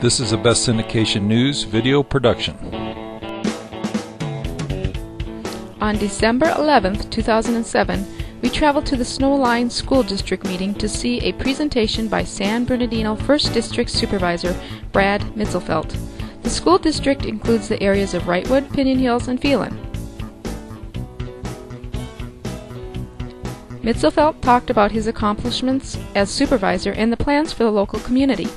This is a Best Syndication News video production. On December 11th, 2007, we traveled to the Snowline School District meeting to see a presentation by San Bernardino 1st District Supervisor Brad Mitzelfelt. The school district includes the areas of Wrightwood, Pinon Hills and Phelan. Mitzelfelt talked about his accomplishments as supervisor and the plans for the local community.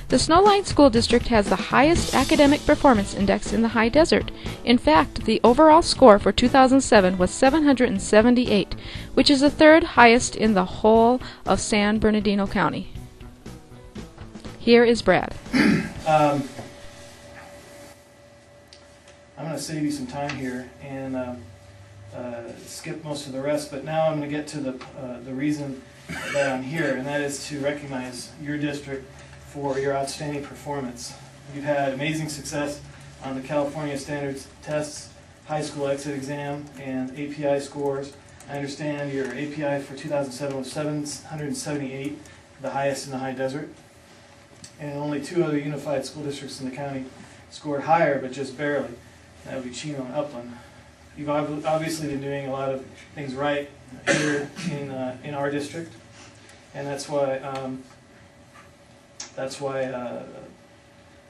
The Snowline School District has the highest academic performance index in the high desert. In fact, the overall score for 2007 was 778, which is the third highest in the whole of San Bernardino County. Here is Brad. I'm going to save you some time here and skip most of the rest, but now I'm going to get to the reason that I'm here, and that is to recognize your district for your outstanding performance. You've had amazing success on the California Standards tests, high school exit exam, and API scores. I understand your API for 2007 was 778, the highest in the high desert, and only two other unified school districts in the county scored higher, but just barely. That would be Pinon and Upland. You've obviously been doing a lot of things right here in our district, and that's why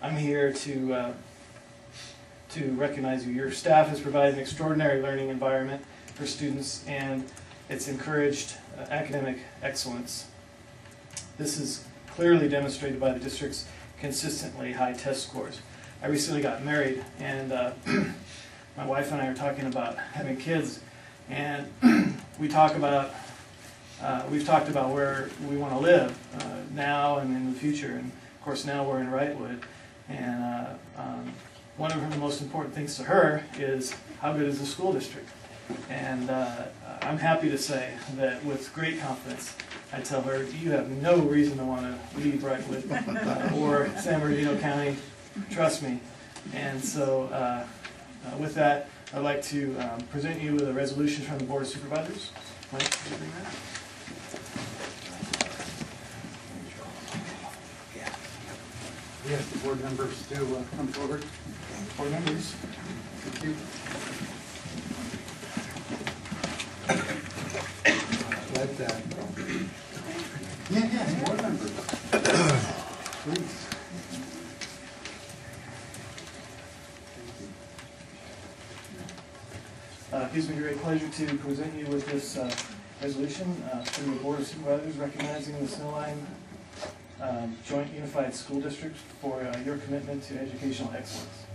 I'm here to recognize you. Your staff has provided an extraordinary learning environment for students, and it's encouraged academic excellence. This is clearly demonstrated by the district's consistently high test scores. I recently got married, and my wife and I are talking about having kids, and we've talked about where we want to live now and in the future. And of course, now we're in Wrightwood, and one of the most important things to her is how good is the school district. And I'm happy to say that with great confidence, I tell her, you have no reason to want to leave Wrightwood or San Bernardino County. Trust me. And so with that, I'd like to present you with a resolution from the Board of Supervisors. Mike, could you bring that? Yes, the board members to come forward. Board members. Thank you. Like that. Yeah, board members. Please. It gives me great pleasure to present you with this resolution from the Board of Supervisors recognizing the Snowline Joint Unified School District for your commitment to educational excellence.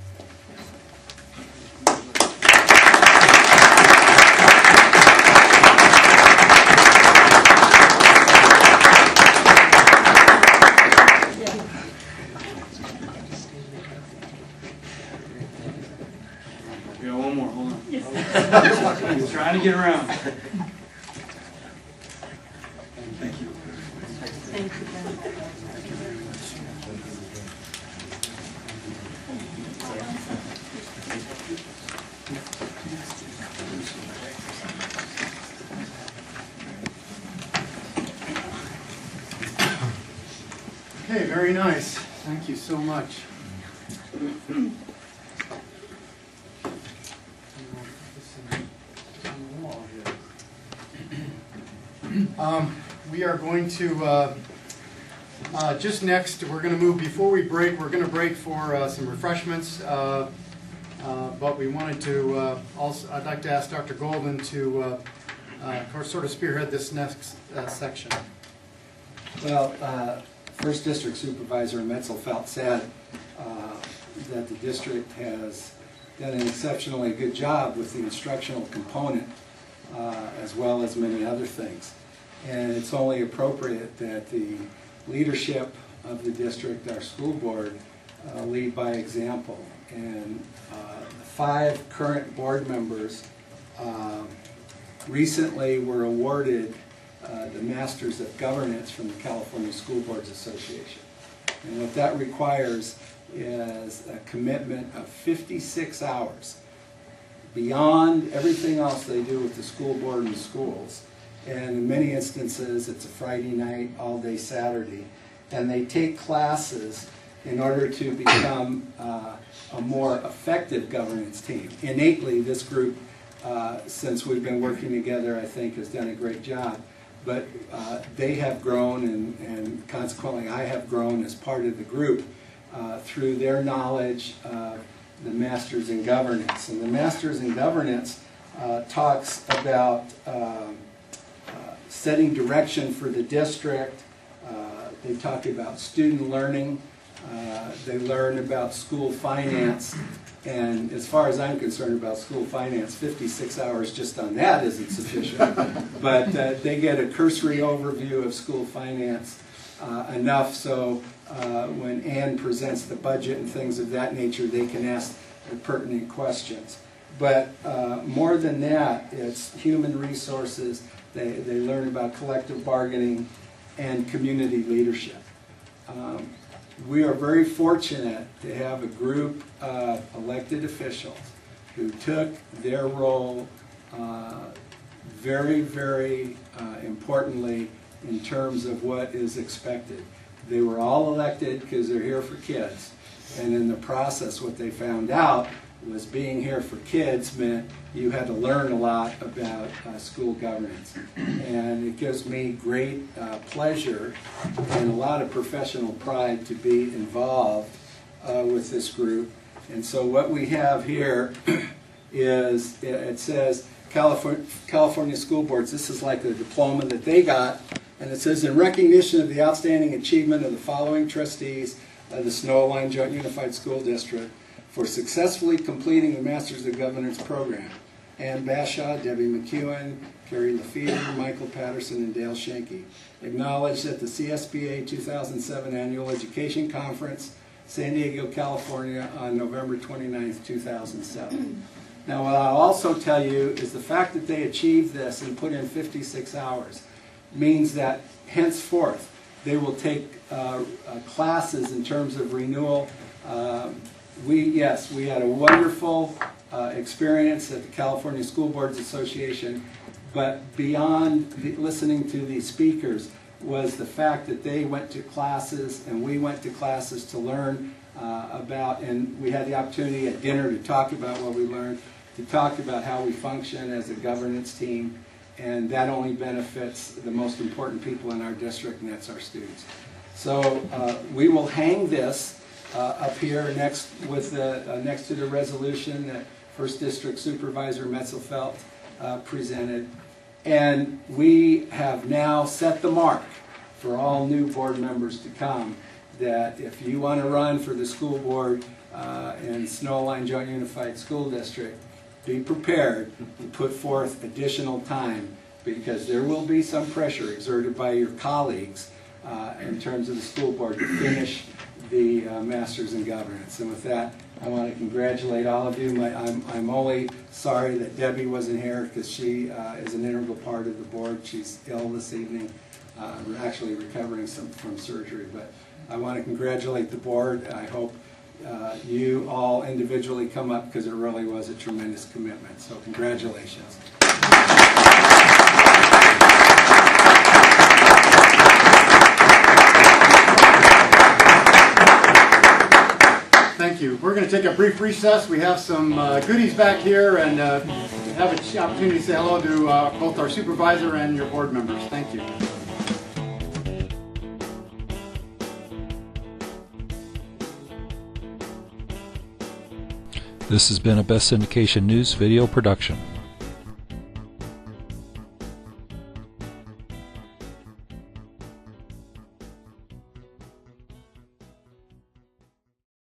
We got one more, hold on. He's trying to get around. Thank you. Thank you, Ben. Okay, very nice. Thank you so much. We are going to, just next, we're going to move, before we break, we're going to break for some refreshments, but we wanted to, also, I'd like to ask Dr. Golden to sort of spearhead this next section. Well, First District Supervisor Mitzelfelt said that the district has done an exceptionally good job with the instructional component as well as many other things. And it's only appropriate that the leadership of the district, our school board, lead by example. And the 5 current board members recently were awarded the Masters of Governance from the California School Boards Association. And what that requires is a commitment of 56 hours beyond everything else they do with the school board and schools. And in many instances, it's a Friday night, all day Saturday. And they take classes in order to become a more effective governance team. Innately, this group, since we've been working together, I think has done a great job. But they have grown, and consequently I have grown as part of the group through their knowledge of the Masters in Governance. And the Masters in Governance talks about setting direction for the district. They talk about student learning. They learn about school finance. And as far as I'm concerned about school finance, 56 hours just on that isn't sufficient. But they get a cursory overview of school finance, enough so when Ann presents the budget and things of that nature, they can ask the pertinent questions. But more than that, it's human resources. They learn about collective bargaining and community leadership. We are very fortunate to have a group of elected officials who took their role very, very importantly in terms of what is expected. They were all elected because they're here for kids. And in the process, what they found out was being here for kids meant you had to learn a lot about school governance. And it gives me great pleasure and a lot of professional pride to be involved with this group. And so what we have here is, it says California School Boards, this is like the diploma that they got, and it says, in recognition of the outstanding achievement of the following trustees of the Snowline Joint Unified School District for successfully completing the Masters of Governance program. Ann Bashaw, Debbie McEwen, Carrie LaFever, Michael Patterson, and Dale Schenke. Acknowledged at the CSBA 2007 Annual Education Conference, San Diego, California, on November 29, 2007. Now, what I'll also tell you is the fact that they achieved this and put in 56 hours means that henceforth they will take classes in terms of renewal. We had a wonderful experience at the California School Boards Association, but beyond listening to these speakers was the fact that they went to classes and we went to classes to learn about, and we had the opportunity at dinner to talk about what we learned, to talk about how we function as a governance team, and that only benefits the most important people in our district, and that's our students. So we will hang this up here next with next to the resolution that First District Supervisor Mitzelfelt presented. And we have now set the mark for all new board members to come that if you want to run for the school board in Snowline Joint Unified School District, be prepared to put forth additional time, because there will be some pressure exerted by your colleagues in terms of the school board to finish the Masters in Governance. And with that, I want to congratulate all of you. I'm only sorry that Debbie wasn't here, because she is an integral part of the board. She's ill this evening, actually recovering from surgery. But I want to congratulate the board. I hope you all individually come up, because it really was a tremendous commitment. So congratulations. Thank you. We're going to take a brief recess. We have some goodies back here, and have an opportunity to say hello to both our supervisor and your board members. Thank you. This has been a Best Syndication News video production.